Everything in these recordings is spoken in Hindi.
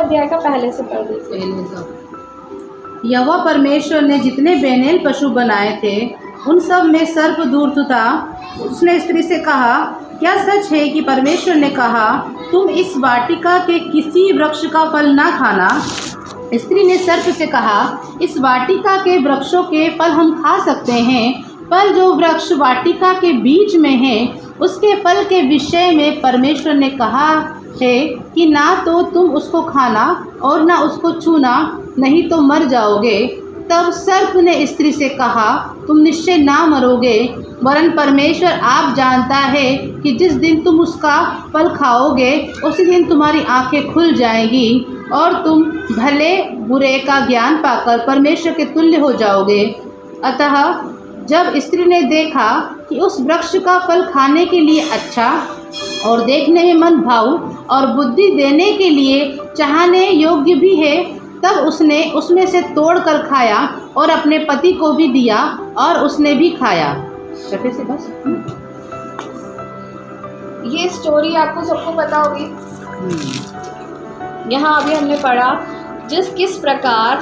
अध्याय का पहले से पढ़ दीजिए। यहोवा परमेश्वर ने जितने बेनेल पशु बनाए थे उन सब में सर्प धूर्त था। उसने स्त्री से कहा, क्या सच है कि परमेश्वर ने कहा, तुम इस वाटिका के किसी वृक्ष का फल ना खाना? स्त्री ने सर्प से कहा, इस वाटिका के वृक्षों के फल हम खा सकते हैं, पर जो वृक्ष वाटिका के बीच में है उसके फल के विषय में परमेश्वर ने कहा है कि ना तो तुम उसको खाना और ना उसको छूना, नहीं तो मर जाओगे। तब सर्प ने स्त्री से कहा, तुम निश्चय ना मरोगे, वरन परमेश्वर आप जानता है कि जिस दिन तुम उसका फल खाओगे उसी दिन तुम्हारी आंखें खुल जाएंगी और तुम भले बुरे का ज्ञान पाकर परमेश्वर के तुल्य हो जाओगे। अतः जब स्त्री ने देखा कि उस वृक्ष का फल खाने के लिए अच्छा और देखने में मन भाऊ और बुद्धि देने के लिए चाहने योग्य भी है, तब उसने उसमें से तोड़कर खाया और अपने पति को भी दिया और उसने भी खाया। छठे से बस। ये स्टोरी आपको सबको पता होगी। यहाँ अभी हमने पढ़ा किस प्रकार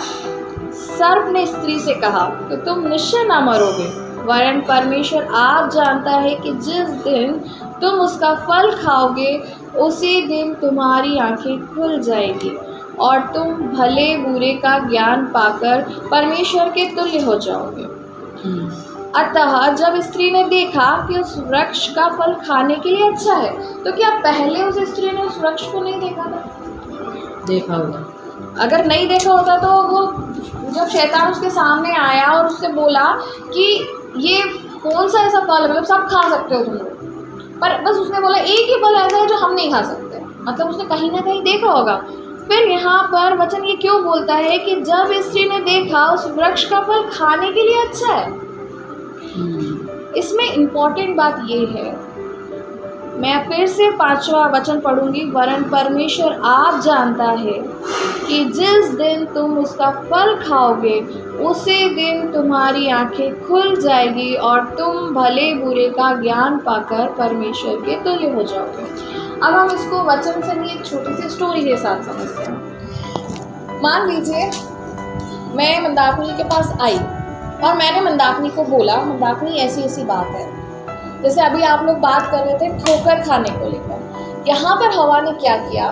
सर्प ने स्त्री से कहा कि तुम निश्चय ना मरोगे, वरन परमेश्वर आप जानता है कि जिस दिन तुम उसका फल खाओगे उसी दिन तुम्हारी आंखें खुल जाएगी और तुम भले बुरे का ज्ञान पाकर परमेश्वर के तुल्य हो जाओगे। अतः जब स्त्री ने देखा कि उस वृक्ष का फल खाने के लिए अच्छा है, तो क्या पहले उस स्त्री ने उस वृक्ष को नहीं देखा था? देखा होगा। अगर नहीं देखा होता तो वो जब शैतान उसके सामने आया और उससे बोला कि ये कौन सा ऐसा फल है, मतलब सब खा सकते हो तुम लोग, पर बस उसने बोला एक ही फल ऐसा है जो हम नहीं खा सकते, मतलब उसने कहीं ना कहीं देखा होगा। फिर यहाँ पर वचन ये क्यों बोलता है कि जब स्त्री ने देखा उस वृक्ष का फल खाने के लिए अच्छा है? इसमें इम्पोर्टेंट बात ये है, मैं फिर से 5वां वचन पढ़ूंगी, वरन परमेश्वर आप जानता है कि जिस दिन तुम उसका फल खाओगे उसी दिन तुम्हारी आंखें खुल जाएगी और तुम भले बुरे का ज्ञान पाकर परमेश्वर के तुल्य हो जाओगे। अब हम इसको वचन से नहीं एक छोटी सी स्टोरी के साथ समझते हैं। मान लीजिए मैं मंदाकिनी के पास आई और मैंने मंदाकिनी को बोला, मंदाकिनी ऐसी ऐसी बात है, जैसे अभी आप लोग बात कर रहे थे ठोकर खाने को लेकर। यहाँ पर हवा ने क्या किया?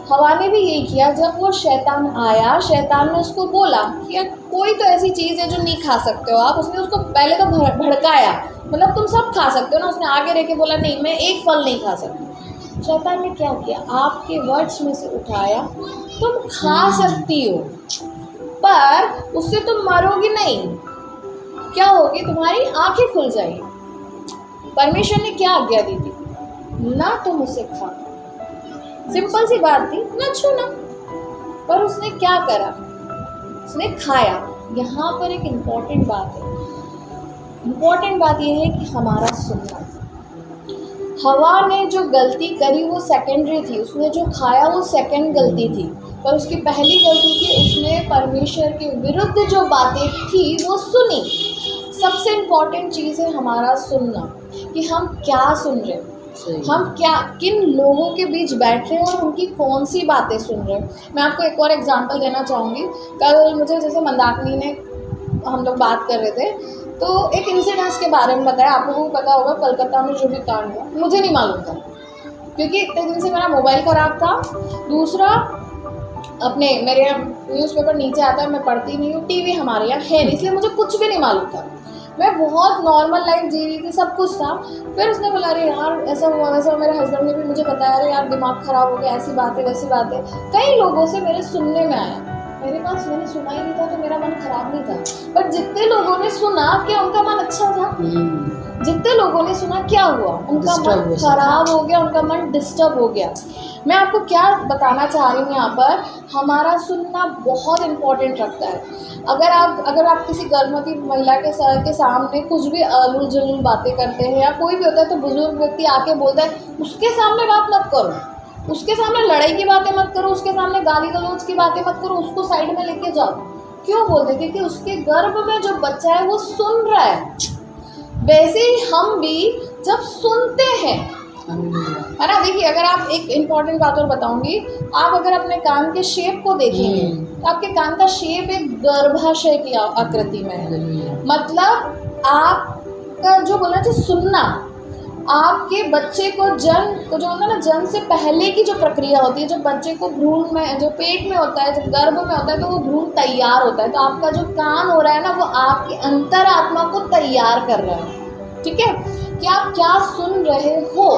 हवा ने भी यही किया। जब वो शैतान आया, शैतान ने उसको बोला कि कोई तो ऐसी चीज़ है जो नहीं खा सकते हो आप। उसने उसको पहले तो भड़काया, मतलब तुम सब खा सकते हो ना। उसने आगे रह के बोला नहीं, मैं एक फल नहीं खा सकती। शैतान ने क्या किया? आपके वर्ड्स में से उठाया, तुम खा सकती हो पर उससे तुम मरोगी नहीं। क्या होगी? तुम्हारी आंखें खुल जाएगी। परमेश्वर ने क्या आज्ञा दी थी? ना तुम उसे खा। सिंपल सी बात थी, ना छूना। पर उसने क्या करा? उसने खाया। यहाँ पर एक इम्पॉर्टेंट बात है। इम्पॉर्टेंट बात यह है कि हमारा सुनना। हवा ने जो गलती करी वो सेकेंडरी थी, उसने जो खाया वो सेकंड गलती थी, पर उसकी पहली गलती थी उसने परमेश्वर के विरुद्ध जो बातें थी वो सुनी। सबसे इम्पॉर्टेंट चीज़ है हमारा सुनना, कि हम क्या सुन रहे हैं, हम क्या किन लोगों के बीच बैठ रहे हैं और उनकी कौन सी बातें सुन रहे हैं। मैं आपको एक और एग्जांपल देना चाहूँगी। कल मुझे जैसे मंदाकिनी ने, हम लोग बात कर रहे थे तो एक इंसिडेंस के बारे में बताया। आप लोगों को पता होगा कलकत्ता में जो भी कांड हुआ, मुझे नहीं मालूम था क्योंकि इतने दिन से मेरा मोबाइल ख़राब था। दूसरा, अपने मेरे यहाँ न्यूज़पेपर नीचे आता है, मैं पढ़ती नहीं हूँ, टीवी हमारे यहाँ है नहीं, इसलिए मुझे कुछ भी नहीं मालूम था। मैं बहुत नॉर्मल लाइफ जी रही थी, सब कुछ था। फिर उसने बोला अरे यार ऐसा हुआ वैसा हुआ। मेरे हस्बैंड ने भी मुझे बताया अरे यार दिमाग ख़राब हो गया, ऐसी बातें वैसी बातें। कई लोगों से मेरे सुनने में आया, मेरे पास मैंने सुना ही नहीं था तो मेरा मन ख़राब नहीं था। पर जितने लोगों ने सुना क्या उनका मन अच्छा था? जितने लोगों ने सुना क्या हुआ? उनका मन ख़राब हो गया, उनका मन डिस्टर्ब हो गया। मैं आपको क्या बताना चाह रही हूँ यहाँ पर, हमारा सुनना बहुत इम्पोर्टेंट रखता है। अगर आप किसी गर्भवती महिला के सामने कुछ भी अड़ुल जुलूल बातें करते हैं या कोई भी होता है तो बुजुर्ग व्यक्ति आके बोलता है उसके सामने बात मत करो, उसके सामने लड़ाई की बातें मत करो, उसके सामने गाली गलौज की बातें मत करो, उसको साइड में लेके जाओ। क्यों बोलते? क्योंकि उसके गर्भ में जो बच्चा है वो सुन रहा है। वैसे ही हम भी जब सुनते हैं है ना। देखिए, अगर आप एक इम्पॉर्टेंट बात और बताऊंगी, आप अगर अपने कान के शेप को देखेंगे तो आपके कान का शेप एक गर्भाशय की आकृति में है। मतलब आपका जो बोलना चाहिए सुनना, आपके बच्चे को जन्म को जो होता है ना, जन्म से पहले की जो प्रक्रिया होती है, जब बच्चे को भ्रूण में, जो पेट में होता है, जब गर्भ में होता है, तो वो भ्रूण तैयार होता है, तो आपका जो कान हो रहा है ना, वो आपकी अंतरात्मा को तैयार कर रहा है। ठीक है, कि आप क्या सुन रहे हो।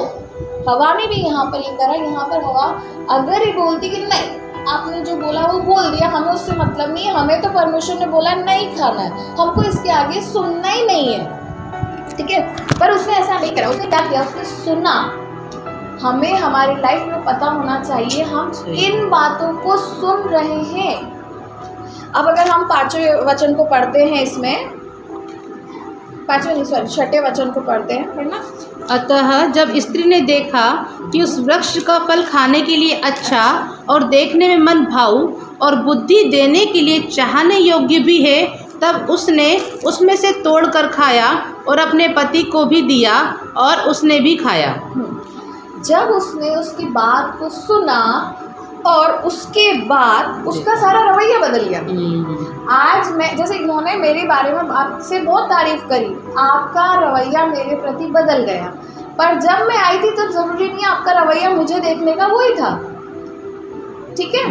हवा ने भी यहाँ पर ये करा, यहाँ पर हवा अगर ये बोलती कि नहीं, आपने जो बोला वो बोल दिया, हमें उससे मतलब नहीं है, हमें तो परमेश्वर ने बोला नहीं खाना है, हमको इसके आगे सुनना ही नहीं है। ठीक है, पर उसने ऐसा नहीं करा। उसने क्या किया, उसने सुना। हमें हमारी लाइफ में पता होना चाहिए हम किन बातों को सुन रहे हैं। अब अगर हम 5वें वचन को पढ़ते हैं, इसमें 5वें नहीं, सॉरी 6ठे वचन को पढ़ते हैं, पढ़ना। अतः जब स्त्री ने देखा कि उस वृक्ष का फल खाने के लिए अच्छा और देखने में मन भाऊ और बुद्धि देने के लिए चाहने योग्य भी है, तब उसने उसमें से तोड़कर खाया और अपने पति को भी दिया और उसने भी खाया। जब उसने उसकी बात को सुना और उसके बाद उसका सारा रवैया बदल गया। आज मैं, जैसे इन्होंने मेरे बारे में आपसे बहुत तारीफ करी, आपका रवैया मेरे प्रति बदल गया, पर जब मैं आई थी तो जरूरी नहीं आपका रवैया मुझे देखने का वही था। ठीक है,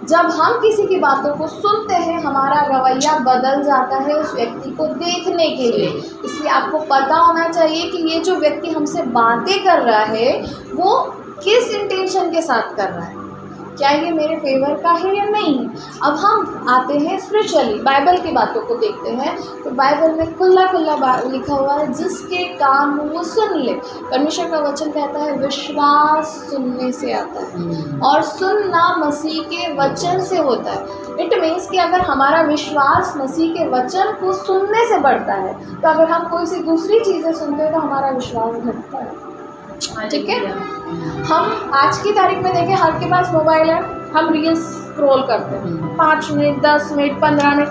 जब हम किसी की बातों को सुनते हैं, हमारा रवैया बदल जाता है उस व्यक्ति को देखने के लिए। इसलिए आपको पता होना चाहिए कि ये जो व्यक्ति हमसे बातें कर रहा है वो किस इंटेंशन के साथ कर रहा है, क्या ये मेरे फेवर का है या नहीं। अब हम आते हैं स्पिरिचुअली, बाइबल की बातों को देखते हैं, तो बाइबल में खुला लिखा हुआ है, जिसके कान हो वो सुन ले। परमेश्वर का वचन कहता है विश्वास सुनने से आता है और सुनना मसीह के वचन से होता है। इट मीन्स कि अगर हमारा विश्वास मसीह के वचन को सुनने से बढ़ता है, तो अगर हम कोई सी दूसरी चीज़ें सुनते हैं तो हमारा विश्वास घटता है। ठीक है, हम आज की तारीख में देखें, हर के पास मोबाइल है, हम रील्स स्क्रॉल करते हैं 5 मिनट 10 मिनट 15 मिनट,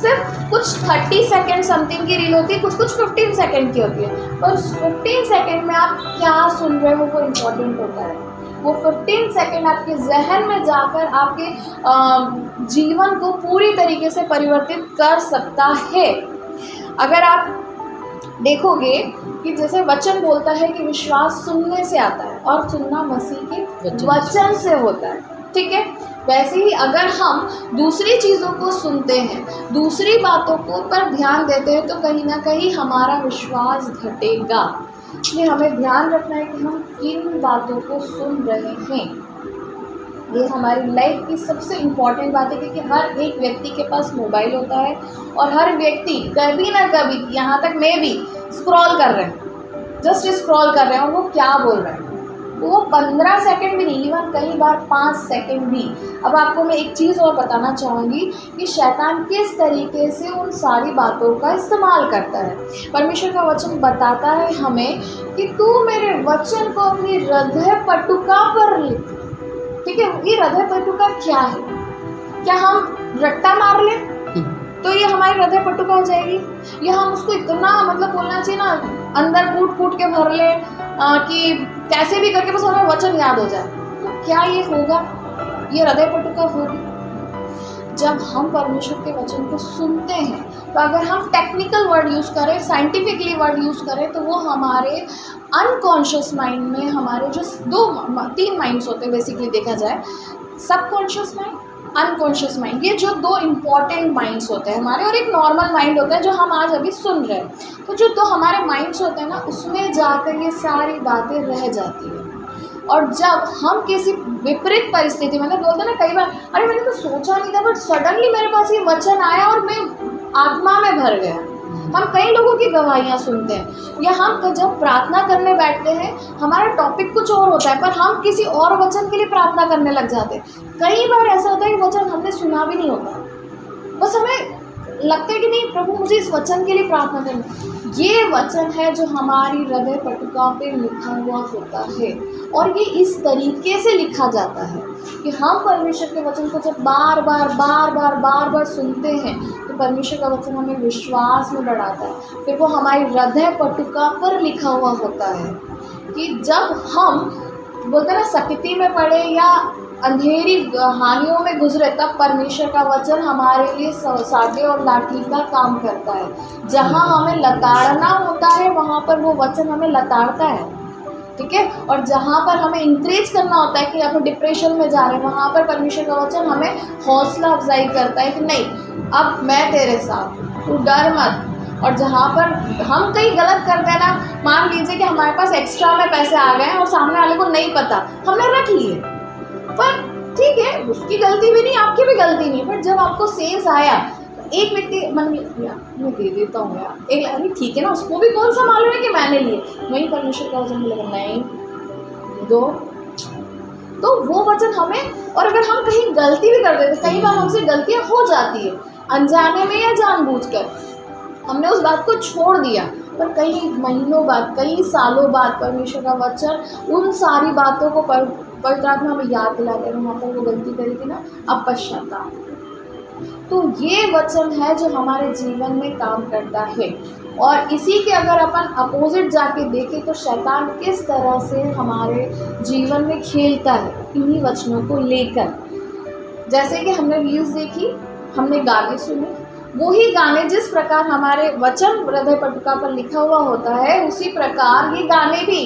सिर्फ कुछ 30 सेकेंड समथिंग की रील होती है, कुछ 15 सेकेंड की होती है, और उस 15 सेकेंड में आप क्या सुन रहे हो वो इम्पोर्टेंट होता है। वो 15 सेकेंड आपके जहन में जाकर आपके जीवन को पूरी तरीके से परिवर्तित कर सकता है। अगर आप देखोगे कि जैसे वचन बोलता है कि विश्वास सुनने से आता है और सुनना मसीह के वचन से होता है। ठीक है, वैसे ही अगर हम दूसरी चीज़ों को सुनते हैं, दूसरी बातों को पर ध्यान देते हैं, तो कहीं ना कहीं हमारा विश्वास घटेगा। इसलिए हमें ध्यान रखना है कि हम किन बातों को सुन रहे हैं। ये हमारी लाइफ की सबसे इम्पॉर्टेंट बात है, क्योंकि हर एक व्यक्ति के पास मोबाइल होता है और हर व्यक्ति कभी ना कभी, यहाँ तक मैं भी, स्क्रॉल कर रहे हैं, जस्ट स्क्रॉल कर रहे हैं, और वो क्या बोल रहे हैं, वो 15 सेकंड भी नहीं, इवन कई बार 5 सेकंड भी। अब आपको मैं एक चीज़ और बताना चाहूँगी कि शैतान किस तरीके से उन सारी बातों का इस्तेमाल करता है। परमेश्वर का वचन बताता है हमें कि तू मेरे वचन को अपनी हृदय पटुका पर लिख। ठीक है, ये हृदय पटुका क्या है? क्या हम रट्टा मार लें तो ये हमारी हृदय पटुका हो जाएगी, या हम उसको इतना, मतलब बोलना चाहिए ना, अंदर कूट के भर ले कि कैसे भी करके बस हमें वचन याद हो जाए, तो क्या ये होगा? ये हृदय पटुका होगी। जब हम परमेश्वर के वचन को सुनते हैं, तो अगर हम टेक्निकल वर्ड यूज़ करें, साइंटिफिकली वर्ड यूज़ करें, तो वो हमारे अनकॉन्शियस माइंड में, हमारे जो 3 माइंड्स होते हैं बेसिकली देखा जाए, सबकॉन्शियस माइंड, अनकॉन्शियस माइंड, ये जो 2 इम्पॉर्टेंट माइंड्स होते हैं हमारे, और एक नॉर्मल माइंड होता है जो हम आज अभी सुन रहे हैं। तो जो 2 हमारे माइंड्स होते हैं ना, उसमें जाकर ये सारी बातें रह जाती हैं। और जब हम किसी विपरीत परिस्थिति में, मतलब बोलते हैं ना कई बार, अरे मैंने तो सोचा नहीं था, बट सडनली मेरे पास ये वचन आया और मैं आत्मा में भर गया। हम कई लोगों की गवाहियाँ सुनते हैं, या हम जब प्रार्थना करने बैठते हैं, हमारा टॉपिक कुछ और होता है, पर हम किसी और वचन के लिए प्रार्थना करने लग जाते हैं। कई बार ऐसा होता है कि वचन हमने सुना भी नहीं होता, बस हमें लगता है कि नहीं प्रभु मुझे इस वचन के लिए प्रार्थना करनी। ये वचन है जो हमारी हृदय पटुका पे लिखा हुआ होता है, और ये इस तरीके से लिखा जाता है कि हम परमेश्वर के वचन को जब बार बार सुनते हैं, तो परमेश्वर का वचन हमें विश्वास में बढ़ाता है। फिर वो हमारी हृदय पटुका पर लिखा हुआ होता है कि जब हम बोलते ना सकती में पड़े या अंधेरी हानियों में गुजरे, तब परमेश्वर का वचन हमारे लिए साटे और लाठी का काम करता है। जहाँ हमें लताड़ना होता है वहाँ पर वो वचन हमें लताड़ता है, ठीक है। और जहाँ पर हमें इंकरेज करना होता है कि हम डिप्रेशन में जा रहे हैं, वहाँ पर परमेश्वर का वचन हमें हौसला अफजाई करता है कि नहीं, अब मैं तेरे साथ, तू डर मत। और जहाँ पर हम कहीं गलत करते हैं ना, मान लीजिए कि हमारे पास एक्स्ट्रा में पैसे आ गए हैं और सामने वाले को नहीं पता, हमने रख लिए, पर ठीक है, उसकी गलती भी नहीं, आपकी भी गलती नहीं, पर जब आपको सेल्स आया, एक व्यक्ति मन में यार मैं दे देता हूँ यार, एक अरे ठीक है ना, उसको भी कौन सा मालूम है कि मैंने लिए, वही परमेश्वर का वचन लगा नहीं दो, तो वो वचन हमें। और अगर हम कहीं गलती भी कर देते, कई बार हमसे गलतियाँ हो जाती है अनजाने में या जानबूझकर, हमने उस बात को छोड़ दिया, पर कई महीनों बाद, कई सालों बाद परमेश्वर का वचन उन सारी बातों को पवित्र आत्मा हमें याद दिला दे, वहाँ पर वो गलती करी थी ना, अब पश्चाताप। तो ये वचन है जो हमारे जीवन में काम करता है। और इसी के अगर अपन अपोजिट जाके देखें तो शैतान किस तरह से हमारे जीवन में खेलता है इन्हीं वचनों को लेकर। जैसे कि हमने रील्स देखी, हमने गाने सुने, वही गाने जिस प्रकार हमारे वचन हृदय पटुका पर लिखा हुआ होता है, उसी प्रकार ये गाने भी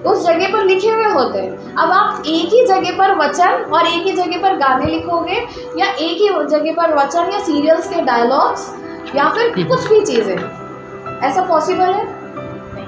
उस जगह पर लिखे हुए होते हैं। अब आप एक ही जगह पर वचन और एक ही जगह पर गाने लिखोगे, या एक ही जगह पर वचन या सीरियल्स के डायलॉग्स, या फिर कुछ भी चीज़ें, ऐसा पॉसिबल है?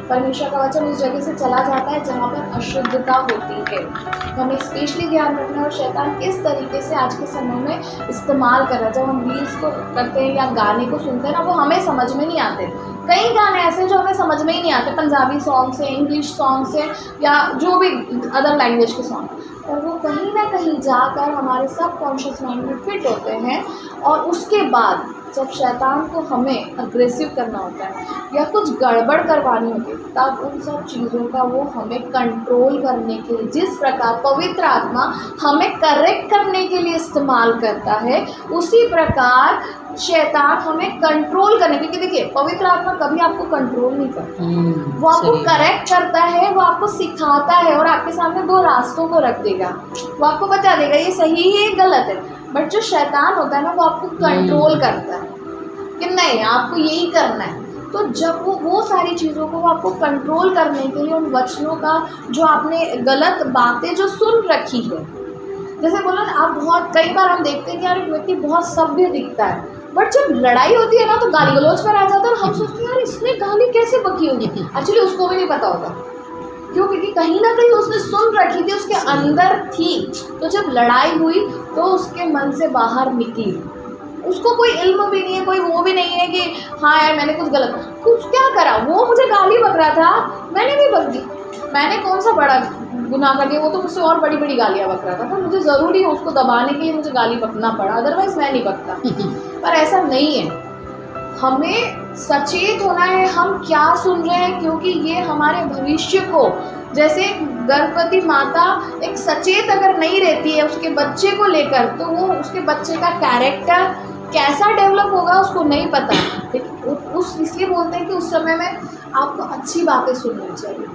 परमेश्वर का वचन उस जगह से चला जाता है जहाँ पर अशुद्धता होती है। तो हमें स्पेशली ध्यान रखना है। और शैतान किस तरीके से आज के समय में इस्तेमाल कर रहा है, जब हम रील्स को करते हैं या गाने को सुनते हैं ना, वो हमें समझ में नहीं आते। कई गाने ऐसे जो हमें समझ में ही नहीं आते, पंजाबी सॉन्ग्स हैं, इंग्लिश सॉन्ग्स हैं, या जो भी अदर लैंग्वेज के सॉन्ग, और वो कहीं ना कहीं जाकर हमारे सबकॉन्शियस माइंड में फिट होते हैं। और उसके बाद जब शैतान को हमें अग्रेसिव करना होता है या कुछ गड़बड़ करवानी होती है, तब उन सब चीज़ों का वो हमें कंट्रोल करने के लिए, जिस प्रकार पवित्र आत्मा हमें करेक्ट करने के लिए इस्तेमाल करता है, उसी प्रकार शैतान हमें कंट्रोल करने, क्योंकि देखिए पवित्र आत्मा कभी आपको कंट्रोल नहीं करता, वो आपको करेक्ट करता है, वो आपको सिखाता है और आपके सामने दो रास्तों को रख देगा, वो आपको बता देगा ये सही है ये गलत है। बट जो शैतान होता है ना, वो आपको कंट्रोल करता है कि नहीं आपको यही करना है। तो जब वो सारी चीज़ों को वो आपको कंट्रोल करने के लिए उन वचनों का, जो आपने गलत बातें जो सुन रखी है, जैसे बोला ना, आप बहुत कई बार हम देखते हैं कि यार एक व्यक्ति बहुत सभ्य दिखता है, बट जब लड़ाई होती है ना तो गाली गलौज पर आ जाता है और हम सोचते हैं यार इसने गाली कैसे बकी होगी। एक्चुअली उसको भी नहीं पता होता, क्यों? क्योंकि कहीं ना कहीं उसने सुन रखी थी, उसके अंदर थी। तो जब लड़ाई हुई तो उसके मन से बाहर निकली, उसको कोई इल्म भी नहीं है, कोई वो भी नहीं है कि हाँ यार मैंने कुछ गलत कुछ क्या करा, वो मुझे गाली बक रहा था, मैंने भी बक दी, मैंने कौन सा बड़ा गुनाह कर दिया, वो तो मुझसे और बड़ी बड़ी गालियाँ बक रहा था, तो मुझे ज़रूरी है उसको दबाने के लिए मुझे गाली बकना पड़ा, अदरवाइज़ मैं नहीं बकता। पर ऐसा नहीं है, हमें सचेत होना है हम क्या सुन रहे हैं, क्योंकि ये हमारे भविष्य को, जैसे गर्भवती माता एक सचेत अगर नहीं रहती है उसके बच्चे को लेकर, तो वो उसके बच्चे का कैरेक्टर कैसा डेवलप होगा उसको नहीं पता। उस इसलिए बोलते हैं कि उस समय में आपको अच्छी बातें सुननी चाहिए,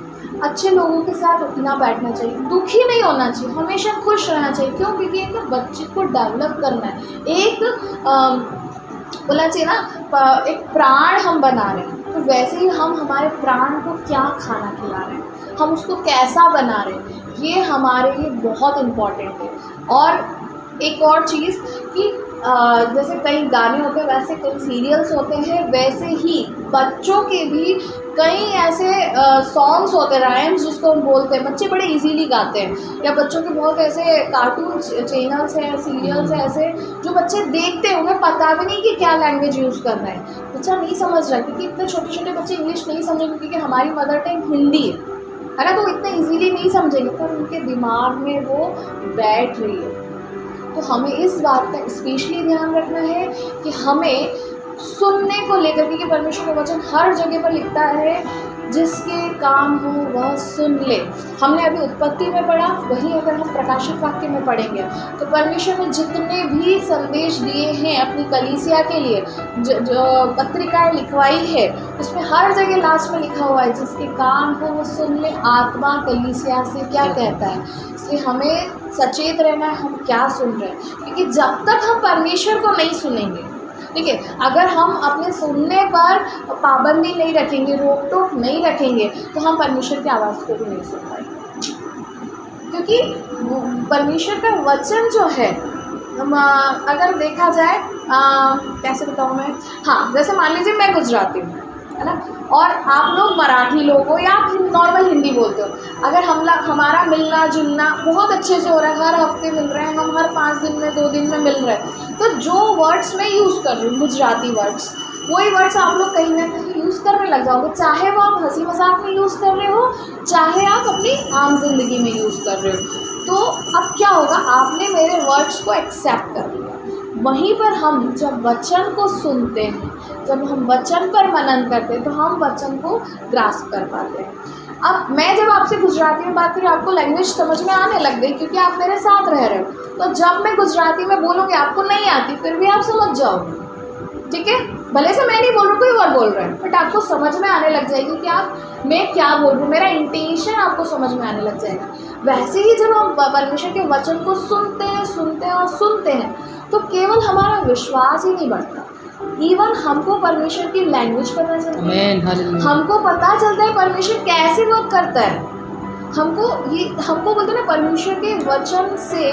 अच्छे लोगों के साथ उठना बैठना चाहिए, दुखी नहीं होना चाहिए, हमेशा खुश रहना चाहिए। क्यों? क्योंकि एक बच्चे को डेवलप करना है, एक बोला चाहिए ना, एक प्राण हम बना रहे हैं, तो वैसे ही हम हमारे प्राण को क्या खाना खिला रहे हैं, हम उसको कैसा बना रहे हैं, ये हमारे लिए बहुत इम्पॉर्टेंट है। और एक और चीज़ कि जैसे कई गाने होते हैं, वैसे कई सीरियल्स होते हैं, वैसे ही बच्चों के भी कई ऐसे सॉन्ग्स होते हैं, राइम्स जिसको हम बोलते हैं, बच्चे बड़े इजीली गाते हैं, या बच्चों के बहुत ऐसे कार्टून चैनल्स हैं, सीरियल्स हैं ऐसे जो बच्चे देखते हैं, उन्हें पता भी नहीं कि क्या लैंग्वेज यूज़ करना है, बच्चा नहीं समझ रहा, क्योंकि इतने छोटे छोटे बच्चे इंग्लिश नहीं समझेंगे, क्योंकि हमारी मदर टंग हिंदी है ना, तो इतने ईजीली नहीं समझेंगे, पर उनके दिमाग में वो बैठ रही है। तो हमें इस बात का स्पेशली ध्यान रखना है कि हमें सुनने को लेकर, क्योंकि परमेश्वर का वचन हर जगह पर लिखता है जिसके काम हो वह सुन ले। हमने अभी उत्पत्ति में पढ़ा, वही अगर हम प्रकाशित वाक्य में पढ़ेंगे तो परमेश्वर ने जितने भी संदेश दिए हैं अपनी कलीसिया के लिए, जो पत्रिकाएं लिखवाई है, उसमें हर जगह लास्ट में लिखा हुआ है जिसके काम हो वो सुन ले, आत्मा कलीसिया से क्या कहता है। इसलिए हमें सचेत रहना है हम क्या सुन रहे हैं, क्योंकि जब तक हम परमेश्वर को नहीं सुनेंगे, ठीक है, अगर हम अपने सुनने पर पाबंदी नहीं रखेंगे, रोक टोक नहीं रखेंगे, तो हम परमेश्वर की आवाज़ को भी नहीं सुन पाएंगे। क्योंकि परमेश्वर का वचन जो है, हम अगर देखा जाए कैसे बताऊँ मैं, हाँ, जैसे मान लीजिए मैं गुजराती हूँ, है ना, और आप लोग मराठी लोग हो या आप नॉर्मल हिंदी बोलते हो, अगर हमारा मिलना जुलना बहुत अच्छे से हो रहा है, हर हफ्ते मिल रहे हैं, हम हर 5 दिन में 2 दिन में मिल रहे हैं, तो जो वर्ड्स मैं यूज़ कर रही हूँ गुजराती वर्ड्स, वही वर्ड्स आप लोग कहीं ना कहीं यूज़ करने लग जाओगे, चाहे वो आप हंसी मजाक में यूज़ कर रहे हो, चाहे आप अपनी आम जिंदगी में यूज़ कर रहे हो। तो अब क्या होगा, आपने मेरे वर्ड्स को एक्सेप्ट कर लिया। वहीं पर हम जब वचन को सुनते हैं, जब हम वचन पर मनन करते हैं, तो हम वचन को ग्रास्प कर पाते हैं। अब मैं जब आपसे गुजराती में बात करूँ, आपको लैंग्वेज समझ में आने लग गई क्योंकि आप मेरे साथ रह रहे हो, तो जब मैं गुजराती में बोलूँगी आपको नहीं आती, फिर भी आप समझ जाओगे, ठीक है, भले से मैं नहीं बोल रहा, कोई और बोल रहा है, बट आपको समझ में आने लग जाएगी कि मैं क्या बोल रही हूँ, मेरा इंटेंशन आपको समझ में आने लग जाएगा। वैसे ही जब हम परमेश्वर के वचन को सुनते हैं तो केवल हमारा विश्वास ही नहीं बढ़ता, इवन हमको परमेश्वर की लैंग्वेज पता चलती है, हमको पता चलता है परमेश्वर कैसे वर्क करता है। हमको बोलते हैं ना, परमेश्वर के वचन से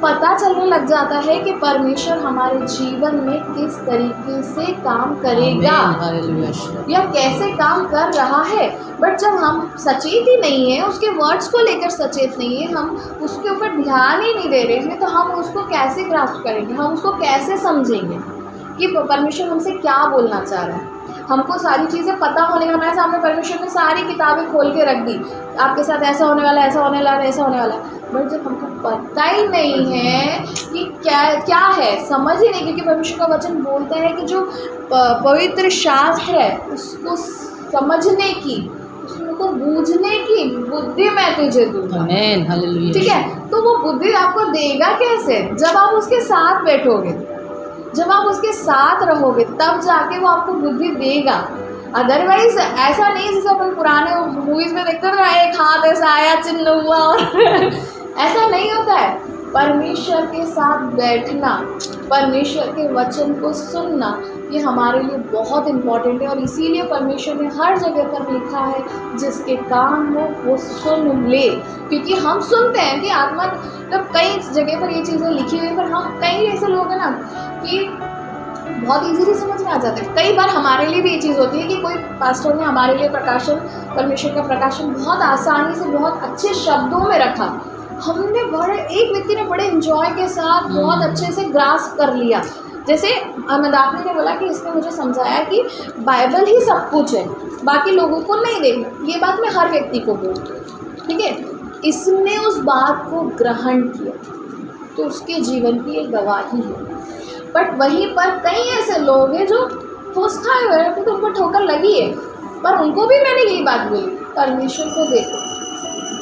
पता चलने लग जाता है कि परमेश्वर हमारे जीवन में किस तरीके से काम करेगा या कैसे काम कर रहा है। बट जब हम सचेत ही नहीं है, उसके वर्ड्स को लेकर सचेत नहीं है, हम उसके ऊपर ध्यान ही नहीं दे रहे हैं, तो हम उसको कैसे ग्रास्प करेंगे, हम उसको कैसे समझेंगे कि परमेश्वर हमसे क्या बोलना चाह रहा है। हमको सारी चीज़ें पता होने का, हमारे सामने परमेश्वर ने सारी किताबें खोल के रख दी, आपके साथ ऐसा होने वाला, ऐसा होने वाला, ऐसा होने वाला, बट जब हमको पता ही नहीं है कि क्या है, समझ ही नहीं, क्योंकि परमेश्वर का वचन बोलता है कि जो पवित्र शास्त्र है उसको समझने की, उसको बूझने की बुद्धि मैं तुझे दूंगा, ठीक है। तो वो बुद्धि आपको देगा कैसे, जब आप उसके साथ बैठोगे, जब आप उसके साथ रहोगे, तब जाके वो आपको बुद्धि देगा। अदरवाइज ऐसा नहीं जैसे अपन पुराने मूवीज़ में देखते ना, एक हाथ ऐसा आया चिन्ह हुआ और ऐसा नहीं होता है। परमेश्वर के साथ बैठना, परमेश्वर के वचन को सुनना, ये हमारे लिए बहुत इम्पॉर्टेंट है, और इसीलिए परमेश्वर ने हर जगह पर लिखा है जिसके काम हो वो सुन ले। क्योंकि हम सुनते हैं कि आत्मा, तब कई जगह पर ये चीज़ें लिखी हुई, पर हम कई ऐसे लोग हैं ना कि बहुत इजीली समझ में आ जाते हैं। कई बार हमारे लिए भी ये चीज़ होती है कि कोई पास्टर ने हमारे लिए परमेश्वर का प्रकाशन बहुत आसानी से, बहुत अच्छे शब्दों में रखा, हमने एक व्यक्ति ने बड़े एंजॉय के साथ बहुत अच्छे से ग्रास्प कर लिया। जैसे अहमदाफनी ने बोला कि इसने मुझे समझाया कि बाइबल ही सब कुछ है, बाकी लोगों को नहीं देखना। ये बात मैं हर व्यक्ति को बोलती हूँ, ठीक है। इसने उस बात को ग्रहण किया तो उसके जीवन की एक गवाही है। बट वहीं पर कई ऐसे लोग हैं जो ठोस खाए हुए हैं, तो उनको ठोकर लगी है, पर उनको भी मैंने यही बात बोली, परमेश्वर को देखो,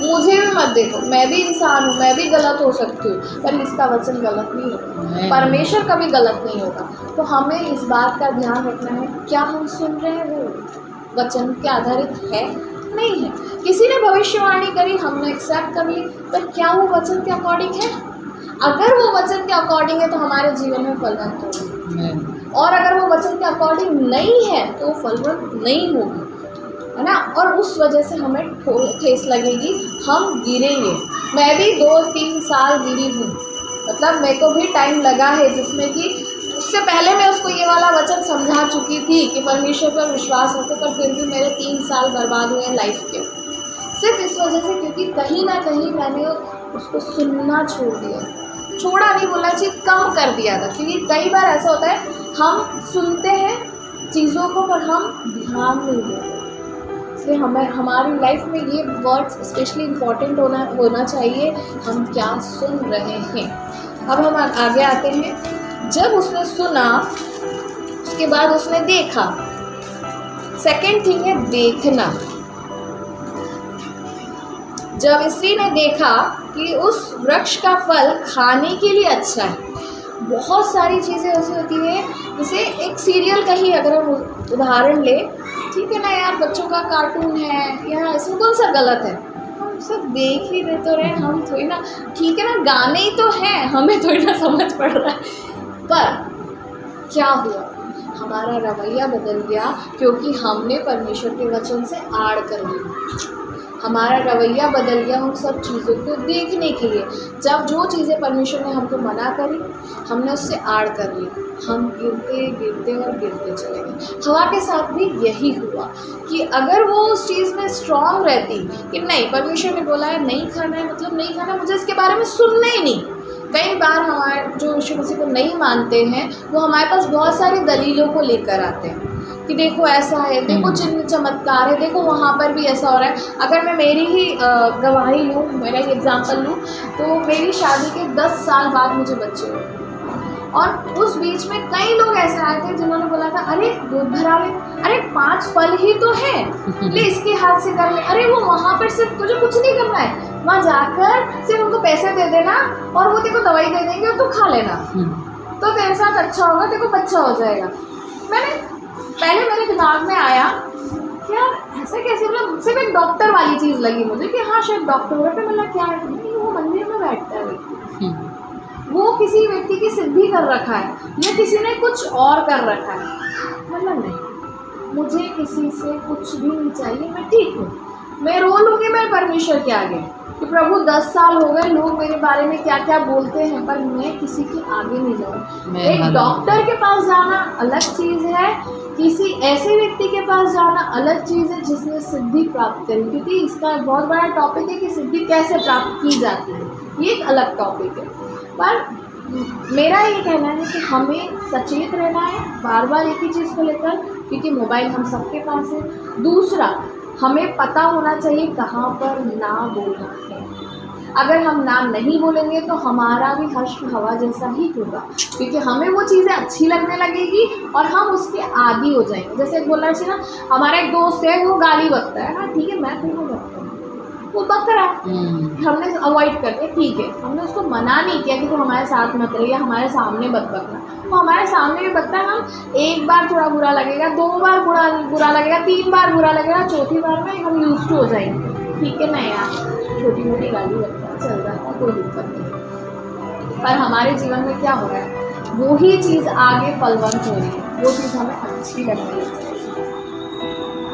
मुझे भी मत देखो, मैं भी इंसान हूँ, मैं भी गलत हो सकती हूँ, पर इसका वचन गलत नहीं होगा, परमेश्वर कभी गलत नहीं होगा। तो हमें इस बात का ध्यान रखना है, क्या हम सुन रहे हैं वो वचन के आधारित है, नहीं है। किसी ने भविष्यवाणी करी, हमने एक्सेप्ट कर ली, पर क्या वो वचन के अकॉर्डिंग है? अगर वो वचन के अकॉर्डिंग है तो हमारे जीवन में फलवंत होगी, और अगर वो वचन के अकॉर्डिंग नहीं है तो वो फलवंत नहीं होगी, है ना। और उस वजह से हमें ठेस लगेगी, हम गिरेंगे। मैं भी 2-3 साल गिरी हूँ, मतलब मेरे को भी टाइम लगा है, जिसमें कि उससे पहले मैं उसको ये वाला वचन समझा चुकी थी कि परमेश्वर पर विश्वास रखो, पर फिर भी मेरे 3 साल बर्बाद हुए लाइफ के, सिर्फ इस वजह से क्योंकि कहीं ना कहीं मैंने उसको सुनना छोड़ दिया। छोड़ा नहीं बोलना चाहिए, कम कर दिया था, क्योंकि कई बार ऐसा होता है हम सुनते हैं चीज़ों को पर हम ध्यान नहीं देते। इसलिए हमारी लाइफ में ये वर्ड्स स्पेशली इम्पॉर्टेंट होना चाहिए, हम क्या सुन रहे हैं। अब हम आगे आते हैं। जब उसने सुना उसके बाद उसने देखा। सेकंड थिंग है देखना। जब स्त्री ने देखा कि उस वृक्ष का फल खाने के लिए अच्छा है। बहुत सारी चीज़ें ऐसी होती है, जैसे एक सीरियल का ही अगर हम उदाहरण ले, ठीक है ना यार, बच्चों का कार्टून है या इसमें कौन सा गलत है, हम सब देख ही रहे तो रहे, हम थोड़ी ना, ठीक है ना, गाने ही तो हैं, हमें थोड़ी ना समझ पड़ रहा है। पर क्या हुआ, हमारा रवैया बदल गया क्योंकि हमने परमेश्वर के वचन से आड़ कर लिया। हमारा रवैया बदल गया उन सब चीज़ों को देखने के लिए। जब जो चीज़ें परमेश्वर ने हमको मना करी, हमने उससे आड़ कर लिया, हम गिरते गिरते और गिरते चले गए। हवा के साथ भी यही हुआ कि अगर वो उस चीज़ में स्ट्रांग रहती कि नहीं, परमेश्वर ने बोला है नहीं खाना है, मतलब नहीं खाना, मुझे इसके बारे में सुनना ही नहीं। कई बार हमारे जो यीशु मसीह को नहीं मानते हैं, वो हमारे पास बहुत सारी दलीलों को लेकर आते हैं कि देखो ऐसा है, देखो चिन्ह चमत्कार है, देखो वहाँ पर भी ऐसा हो रहा है। अगर मैं मेरी ही गवाही लूँ, मेरा ही एग्जांपल लूँ, तो मेरी शादी के 10 साल बाद मुझे बच्चे हुए और उस बीच में कई लोग ऐसे आए थे जिन्होंने बोला था, अरे दूध भरा ले, अरे 5 फल ही तो है, ले इसके हाथ से कर ले, अरे वो वहाँ पर सिर्फ तुझे कुछ नहीं करना है, वहाँ जाकर सिर्फ उनको पैसे दे देना और वो तेरे को दवाई दे देंगे और तू खा लेना, तो तेरे साथ अच्छा होगा, तेरे को बच्चा हो जाएगा। पहले मेरे दिमाग में आया क्या ऐसा कैसे, मतलब सिर्फ एक डॉक्टर वाली चीज़ लगी मुझे कि हाँ शायद डॉक्टर होगा। फिर मतलब क्या है, वो मंदिर में बैठता है व्यक्ति, वो किसी व्यक्ति की सिद्धि कर रखा है या किसी ने कुछ और कर रखा है, मतलब नहीं, मुझे किसी से कुछ भी नहीं चाहिए, मैं ठीक हूँ, मैं रो लूँगी मैं परमेश्वर के आगे कि प्रभु 10 साल हो गए, लोग मेरे बारे में क्या क्या बोलते हैं, पर मैं किसी के आगे नहीं जाऊँ। एक डॉक्टर के पास जाना अलग चीज़ है, किसी ऐसे व्यक्ति के पास जाना अलग चीज़ है जिसने सिद्धि प्राप्त करी, क्योंकि इसका बहुत बड़ा टॉपिक है कि सिद्धि कैसे प्राप्त की जाती है, ये एक अलग टॉपिक है। पर मेरा ये कहना है कि हमें सचेत रहना है बार बार एक ही चीज़ को लेकर, क्योंकि मोबाइल हम सबके पास है। दूसरा, हमें पता होना चाहिए कहाँ पर ना बोलना है। अगर हम नाम नहीं बोलेंगे तो हमारा भी हर्ष हवा जैसा ही होगा, क्योंकि हमें वो चीज़ें अच्छी लगने लगेगी और हम उसके आदी हो जाएंगे। जैसे बोलना चाहिए ना, हमारा एक दोस्त है वो गाली बकता है, हाँ ठीक है मैं क्यों बकता हूँ, वो बक रहा है, हमने अवॉइड कर दिया, ठीक है, हमने उसको मना नहीं किया कि तू हमारे साथ मत रहिए, हमारे सामने मत बकना। वो हमारे सामने भी बकता है, हम एक बार थोड़ा बुरा लगेगा, 2 बार बुरा लगेगा, 3 बार बुरा लगेगा, चौथी बार में हम यूज टू हो जाएंगे, ठीक है ना यार, छोटी मोटी गाली बकता है, चल रहा है, कोई दिक्कत नहीं। पर हमारे जीवन में क्या हो रहा है, वो ही चीज़ आगे फलवंत हो रही है, वो चीज़ हमें अच्छी लगती है।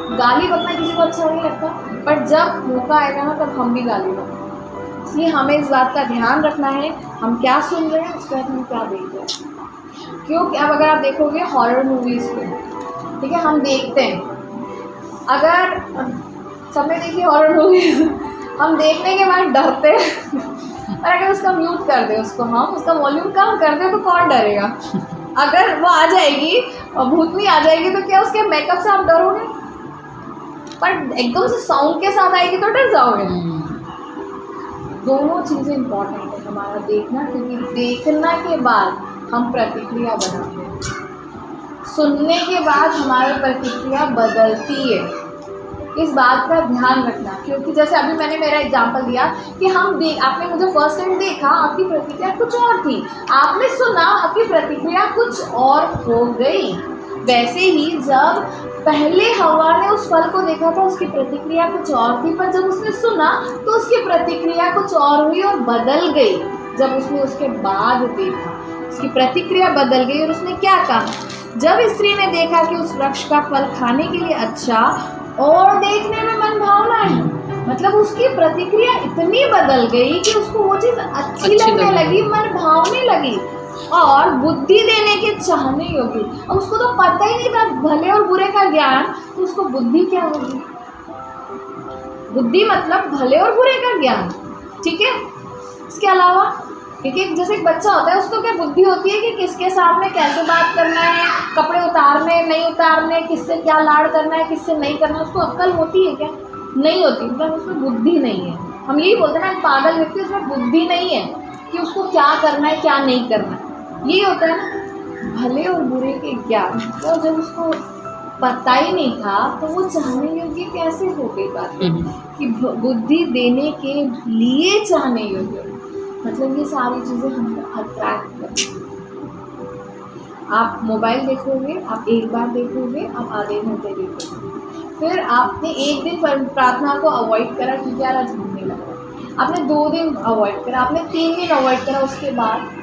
गाली बकना किसी को अच्छा नहीं लगता, पर जब मौका आएगा ना तब हम भी गाली बकेंगे। इसलिए हमें इस बात का ध्यान रखना है हम क्या सुन रहे हैं, उसके बाद हम क्या देख रहे हैं। क्योंकि अब अगर आप देखोगे हॉरर मूवीज़ पे, ठीक है, हम देखते हैं, अगर सबने देखी हॉरर मूवीज़, हम देखने के बाद डरते हैं और अगर उसका म्यूट कर दे, उसको हम उसका वॉल्यूम कम कर दे तो कौन डरेगा। अगर वो आ जाएगी और भूतनी आ जाएगी तो क्या उसके मेकअप से आप डरोगे, पर एकदम से साउंड के साथ आएगी तो डर जाओगे। दोनों चीज़ें इम्पॉर्टेंट है हमारा देखना, क्योंकि देखना के बाद हम प्रतिक्रिया बनाते हैं, सुनने के बाद हमारी प्रतिक्रिया बदलती है। इस बात का ध्यान रखना, क्योंकि जैसे अभी मैंने मेरा एग्जांपल दिया कि आपने मुझे फर्स्ट टाइम देखा, आपकी प्रतिक्रिया कुछ और थी, आपने सुना, आपकी प्रतिक्रिया कुछ और हो गई। वैसे ही जब पहले हवा ने उस फल को देखा था, उसकी प्रतिक्रिया कुछ और थी, पर जब उसने सुना तो उसकी प्रतिक्रिया कुछ और हुई और बदल गई। जब उसने उसके बाद देखा, उसकी प्रतिक्रिया बदल गई और उसने क्या कहा, जब स्त्री ने देखा कि उस वृक्ष का फल खाने के लिए अच्छा और देखने में मन भावना है, मतलब उसकी प्रतिक्रिया इतनी बदल गई कि उसको वो चीज़ अच्छी लगने लगी, मन भावने लगी और बुद्धि देने के चाहने योग्य। और उसको तो पता ही नहीं था भले और बुरे का ज्ञान, तो उसको बुद्धि क्या होगी, बुद्धि मतलब भले और बुरे का ज्ञान, ठीक है। इसके अलावा क्योंकि जैसे एक बच्चा होता है, उसको क्या बुद्धि होती है कि किसके सामने कैसे बात करना है, कपड़े उतारने नहीं उतारने, किससे क्या लाड़ करना है, किससे नहीं करना, उसको अक्ल होती है क्या, नहीं होती, मतलब उसमें बुद्धि नहीं है। हम यही बोलते हैं ना, पागल व्यक्ति, उसमें बुद्धि नहीं है कि उसको क्या करना है क्या नहीं करना है। ये होता है ना भले और बुरे के ज्ञान। तो जब उसको पता ही नहीं था तो वो चाहने योग्य कैसे हो गई बात कि बुद्धि देने के लिए चाहने योग्य। मतलब ये सारी चीज़ें हमको अट्रैक्ट करती हैं। आप मोबाइल देखोगे, आप एक बार देखोगे, आप आधे घंटे देखोगे, फिर आपने एक दिन प्रार्थना को अवॉइड करा क्योंकि यार आज घूमने लगा, आपने 2 दिन अवॉइड करा, आपने 3 दिन अवॉइड करा, उसके बाद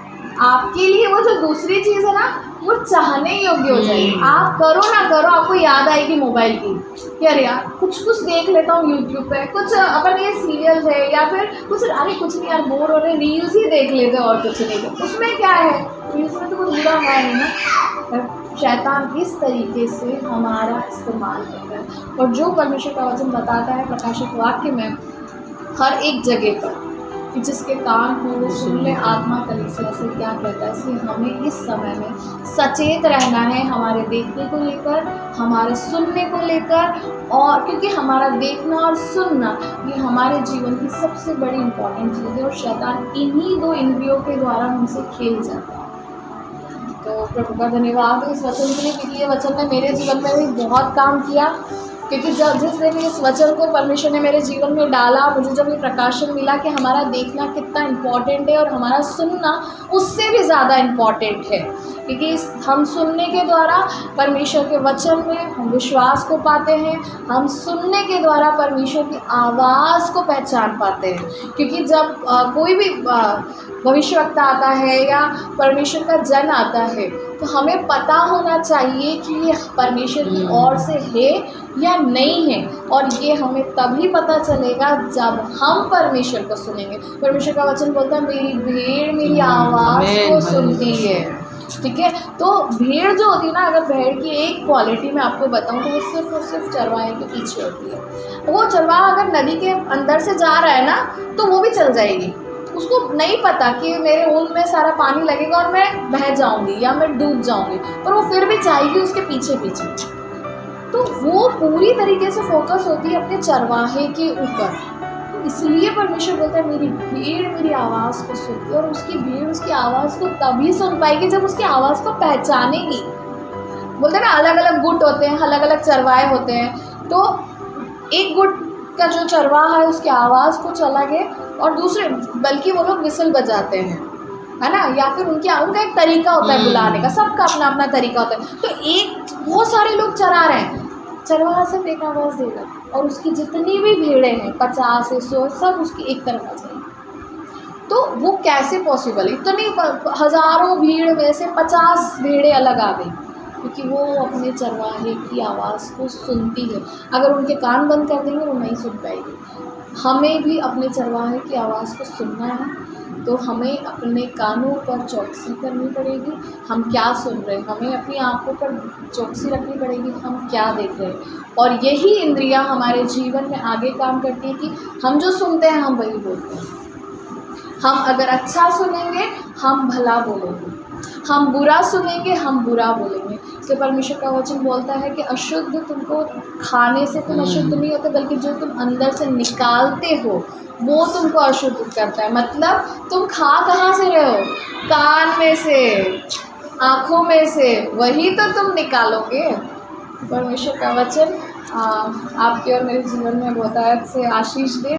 आपके लिए वो जो दूसरी चीज़ है ना वो चाहने योग्य हो जाएगी। आप करो ना करो, आपको याद आएगी मोबाइल की कि अरे यार कुछ देख लेता हूँ यूट्यूब पे, कुछ अपन ये सीरियल्स है या फिर कुछ, अरे कुछ नहीं यार बोर हो रहे, रील्स ही देख लेते और कुछ नहीं, उसमें क्या है, रील्स में तो कुछ बुरा है नहीं ना। शैतान इस तरीके से हमारा इस्तेमाल करता है। और जो परमेश्वर का वचन बताता है प्रकाशित वाक्य में हर एक जगह पर कि जिसके कान हो वो सुन ले, आत्मा कलीसिया से क्या कहता है। इसलिए हमें इस समय में सचेत रहना है हमारे देखने को लेकर, हमारे सुनने को लेकर, और क्योंकि हमारा देखना और सुनना ये हमारे जीवन की सबसे बड़ी इम्पोर्टेंट चीज़ है और शैतान इन्हीं 2 इंद्रियों के द्वारा हमसे खेल जाता है। तो प्रभु का धन्यवाद इस वचन के लिए, क्योंकि ये वचन ने मेरे जीवन में भी बहुत काम किया। क्योंकि जब जिस दिन इस वचन को परमेश्वर ने मेरे जीवन में डाला, मुझे जब ये प्रकाशन मिला कि हमारा देखना कितना इम्पॉर्टेंट है और हमारा सुनना उससे भी ज़्यादा इम्पॉर्टेंट है। क्योंकि हम सुनने के द्वारा परमेश्वर के वचन में हम विश्वास को पाते हैं, हम सुनने के द्वारा परमेश्वर की आवाज़ को पहचान पाते हैं। क्योंकि जब कोई भी भविष्यवक्ता आता है या परमेश्वर का जन आता है तो हमें पता होना चाहिए कि ये परमेश्वर की ओर से है या नहीं है। और ये हमें तभी पता चलेगा जब हम परमेश्वर को सुनेंगे। परमेश्वर का वचन बोलता है मेरी भेड़ मेरी आवाज़ को सुनती है। ठीक है, तो भेड़ जो होती है ना, अगर भेड़ की एक क्वालिटी मैं आपको बताऊं तो वो सिर्फ और सिर्फ चरवाहे के पीछे होती है। वो चरवाहा अगर नदी के अंदर से जा रहा है ना तो वो भी चल जाएगी, उसको नहीं पता कि मेरे ऊन में सारा पानी लगेगा और मैं बह जाऊंगी या मैं डूब जाऊंगी, पर वो फिर भी जाएगी उसके पीछे पीछे। तो वो पूरी तरीके से फोकस होती है अपने चरवाहे के ऊपर। तो इसलिए परमेश्वर बोलता है मेरी भेड़ मेरी आवाज़ को सुनती है। और उसकी भेड़ उसकी आवाज़ को तभी सुन पाएगी जब उसकी आवाज़ को पहचानेगी। बोलते हैं ना अलग अलग गुट होते हैं, अलग अलग चरवाहे होते हैं, तो एक गुट का जो चरवाहा है उसकी आवाज़ को चला गया और दूसरे बल्कि वो लोग विसल बजाते हैं, है ना, या फिर उनका एक तरीका होता है बुलाने का, सबका अपना अपना तरीका होता है। तो एक बहुत सारे लोग चरा रहे हैं, चरवाहा सिर्फ एक आवाज़ देगा और उसकी जितनी भी भेड़ें हैं 50 से 100 सब उसकी एक तरफ आ जाएंगी। तो वो कैसे पॉसिबल है, इतनी हज़ारों भीड़ में से 50 भेड़ें अलग आ गई, क्योंकि वो अपने चरवाहे की आवाज़ को सुनती है। अगर उनके कान बंद कर देंगे वो नहीं सुन पाएगी। हमें भी अपने चरवाहे की आवाज़ को सुनना है, तो हमें अपने कानों पर चौकसी करनी पड़ेगी। हम क्या सुन रहे हैं, हमें अपनी आँखों पर चौकसी रखनी पड़ेगी, हम क्या देख रहे हैं। और यही इंद्रियां हमारे जीवन में आगे काम करती हैं कि हम जो सुनते हैं हम वही बोलते हैं। हम अगर अच्छा सुनेंगे हम भला बोलेंगे, हम बुरा सुनेंगे हम बुरा बोलेंगे। इसलिए परमेश्वर का वचन बोलता है कि अशुद्ध तुमको खाने से तुम अशुद्ध नहीं होते, बल्कि जो तुम अंदर से निकालते हो वो तुमको अशुद्ध करता है। मतलब तुम खा कहाँ से रहे हो, कान में से, आँखों में से, वही तो तुम निकालोगे। परमेश्वर का वचन आपके और मेरे जीवन में बहुत से आशीष दे।